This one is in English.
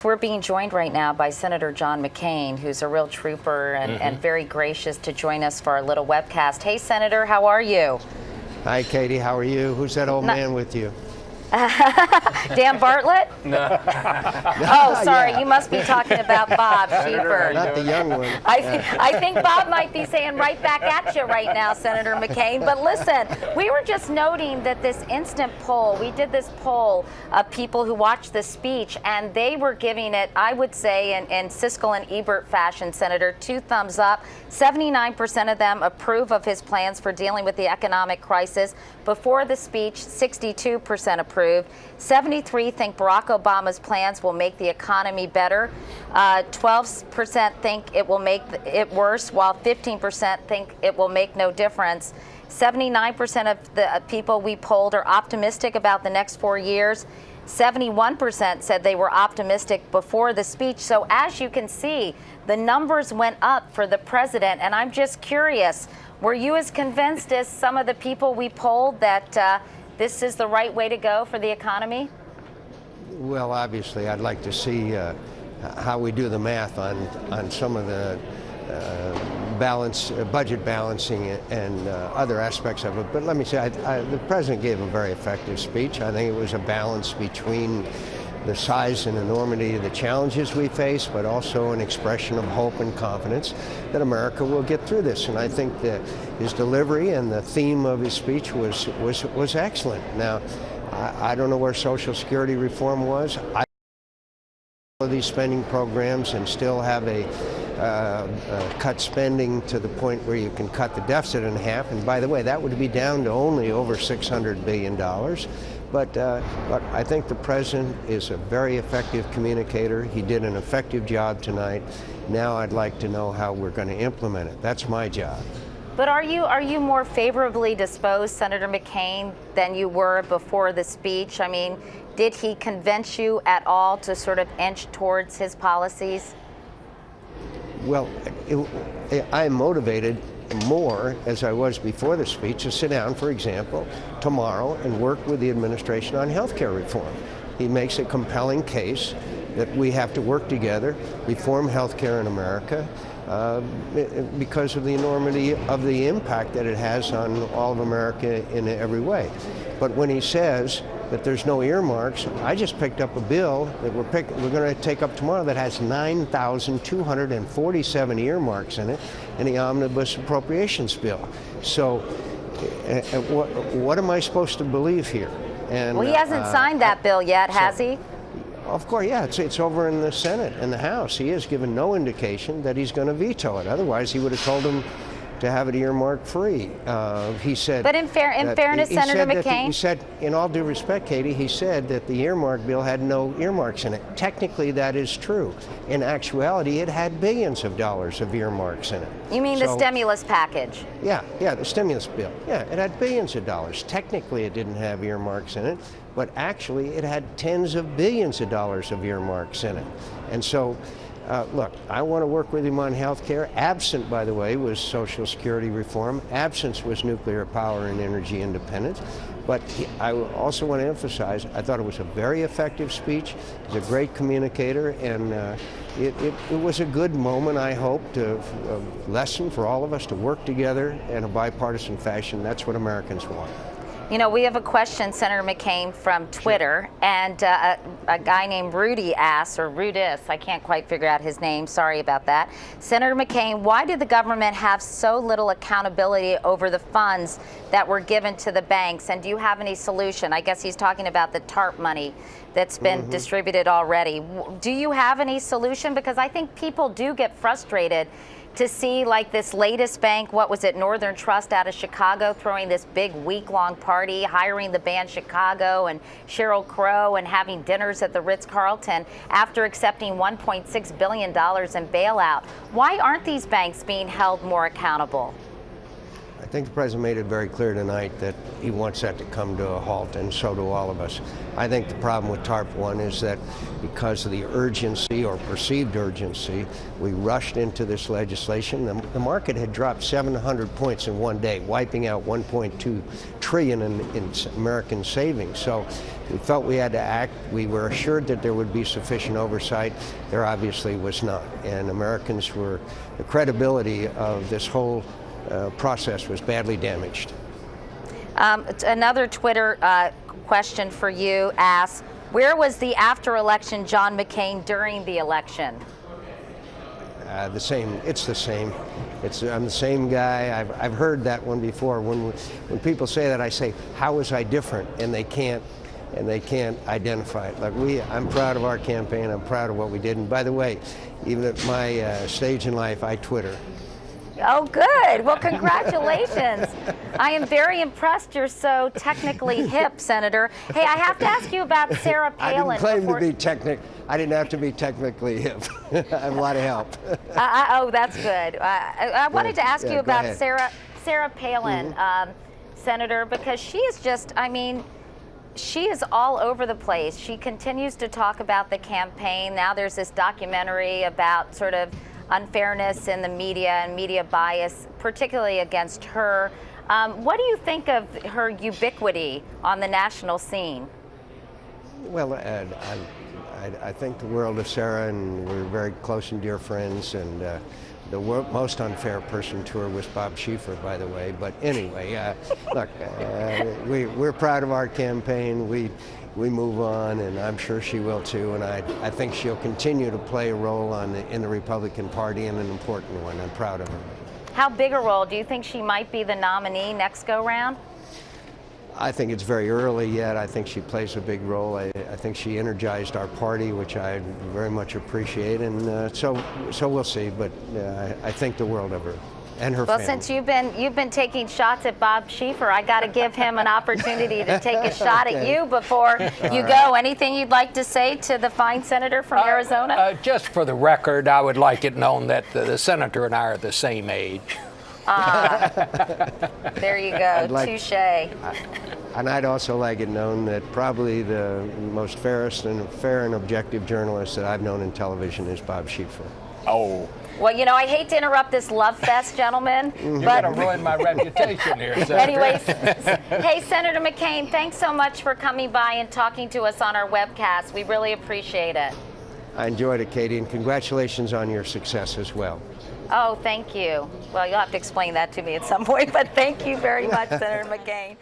We're being joined right now by Senator John McCain, who's a real trooper and very gracious to join us for our little webcast. Hey, Senator, how are you? Hi, Katie. How are you? Who's that old man with you? Dan Bartlett? No. Oh, sorry. Yeah. You must be talking about Bob Schieffer. Not the young one. I think Bob might be saying right back at you right now, Senator McCain. But listen, we were just noting that this instant poll, we did this poll of people who watched the speech, and they were giving it, I would say, in Siskel and Ebert fashion, Senator, 2 thumbs up. 79% of them approve of his plans for dealing with the economic crisis. Before the speech, 62% approved. 73 think Barack Obama's plans will make the economy better. 12% think it will make it worse, while 15% think it will make no difference. 79% of the people we polled are optimistic about the next 4 years. 71% said they were optimistic before the speech. So as you can see, the numbers went up for the president. And I'm just curious, were you as convinced as some of the people we polled that this is the right way to go for the economy? Well, obviously, I'd like to see how we do the math on some of the budget balancing and other aspects of it. But let me say, the president gave a very effective speech. I think it was a balance between the size and enormity of the challenges we face, but also an expression of hope and confidence that America will get through this. And I think that his delivery and the theme of his speech was excellent. Now, I don't know where Social Security reform was. I these spending programs and still have cut spending to the point where you can cut the deficit in half. And by the way, that would be down to only over $600 billion. But I think the president is a very effective communicator. He did an effective job tonight. Now I'd like to know how we're going to implement it. That's my job. But are you more favorably disposed, Senator McCain, than you were before the speech? I mean, did he convince you at all to sort of inch towards his policies? Well, I am motivated more, as I was before the speech, to sit down, for example, tomorrow and work with the administration on health care reform. He makes a compelling case that we have to work together, reform health care in America, because of the enormity of the impact that it has on all of America in every way. But when he says that there's no earmarks, I just picked up a bill that we're going to take up tomorrow that has 9,247 earmarks in it in the omnibus appropriations bill. So what am I supposed to believe here? And, well, he hasn't signed that bill yet, has he? Of course, yeah, it's over in the Senate and the House. He has given no indication that he's going to veto it. Otherwise, he would have told him to have it earmark free. He said. But in fairness, Senator McCain. He said, in all due respect, Katie, he said that the earmark bill had no earmarks in it. Technically, that is true. In actuality, it had billions of dollars of earmarks in it. You mean the stimulus package? Yeah, the stimulus bill. Yeah, it had billions of dollars. Technically, it didn't have earmarks in it, but actually, it had tens of billions of dollars of earmarks in it. And so, look, I want to work with him on health care. Absent, by the way, was Social Security reform. Absence was nuclear power and energy independence. But I also want to emphasize, I thought it was a very effective speech. He's a great communicator, and it was a good moment, I hope, to lesson for all of us to work together in a bipartisan fashion. That's what Americans want. You know, we have a question, Senator McCain, from Twitter, and a guy named Rudy asks, or Rudis, I can't quite figure out his name, sorry about that. Senator McCain, why did the government have so little accountability over the funds that were given to the banks, and do you have any solution? I guess he's talking about the TARP money that's been distributed already. Do you have any solution? Because I think people do get frustrated to see, like, this latest bank, what was it, Northern Trust out of Chicago, throwing this big week-long party, hiring the band Chicago and Sheryl Crow and having dinners at the Ritz-Carlton after accepting $1.6 billion in bailout. Why aren't these banks being held more accountable? I think the president made it very clear tonight that he wants that to come to a halt, and so do all of us. I think the problem with TARP 1 is that because of the urgency or perceived urgency, we rushed into this legislation. The market had dropped 700 points in one day, wiping out $1.2 trillion in American savings. So we felt we had to act. We were assured that there would be sufficient oversight. There obviously was not. And Americans were, the credibility of this whole process was badly damaged. Another Twitter question for you asks, where was the after-election John McCain during the election? The same. It's the same. I'm the same guy. I've heard that one before. When people say that, I say, how was I different? And they can't identify it. Like I'm proud of our campaign. I'm proud of what we did. And by the way, even at my stage in life, I Twitter. Oh, good. Well, congratulations. I am very impressed. You're so technically hip, Senator. Hey, I have to ask you about Sarah Palin. I didn't claim to be I didn't have to be technically hip. I have a lot of help. Oh, that's good. I wanted to ask you about Sarah Palin, Senator, because she is just, I mean, she is all over the place. She continues to talk about the campaign. Now there's this documentary about sort of unfairness in the media and media bias, particularly against her. What do you think of her ubiquity on the national scene? Well, I think the world of Sarah, and we're very close and dear friends, and the most unfair person to her was Bob Schieffer, by the way. But anyway, look, we're proud of our campaign. We move on, and I'm sure she will too. And I think she'll continue to play a role in the Republican Party, and an important one. I'm proud of her. How big a role? Do you think she might be the nominee next go round? I think it's very early yet. I think she plays a big role. I think she energized our party, which I very much appreciate, and so we'll see. But I think the world of her and her family. Well, since you've been taking shots at Bob Schieffer, I got to give him an opportunity to take a shot at you before you go. Anything you'd like to say to the fine senator from Arizona? Just for the record, I would like it known that the senator and I are the same age. There you go, touche. And I'd also like it known that probably the most fair and objective journalist that I've known in television is Bob Schieffer. Oh. Well, you know, I hate to interrupt this love fest, gentlemen. You're going to ruin my reputation here, Senator. Anyways, hey, Senator McCain, thanks so much for coming by and talking to us on our webcast. We really appreciate it. I enjoyed it, Katie, and congratulations on your success as well. Oh, thank you. Well, you'll have to explain that to me at some point, but thank you very much, Senator McCain.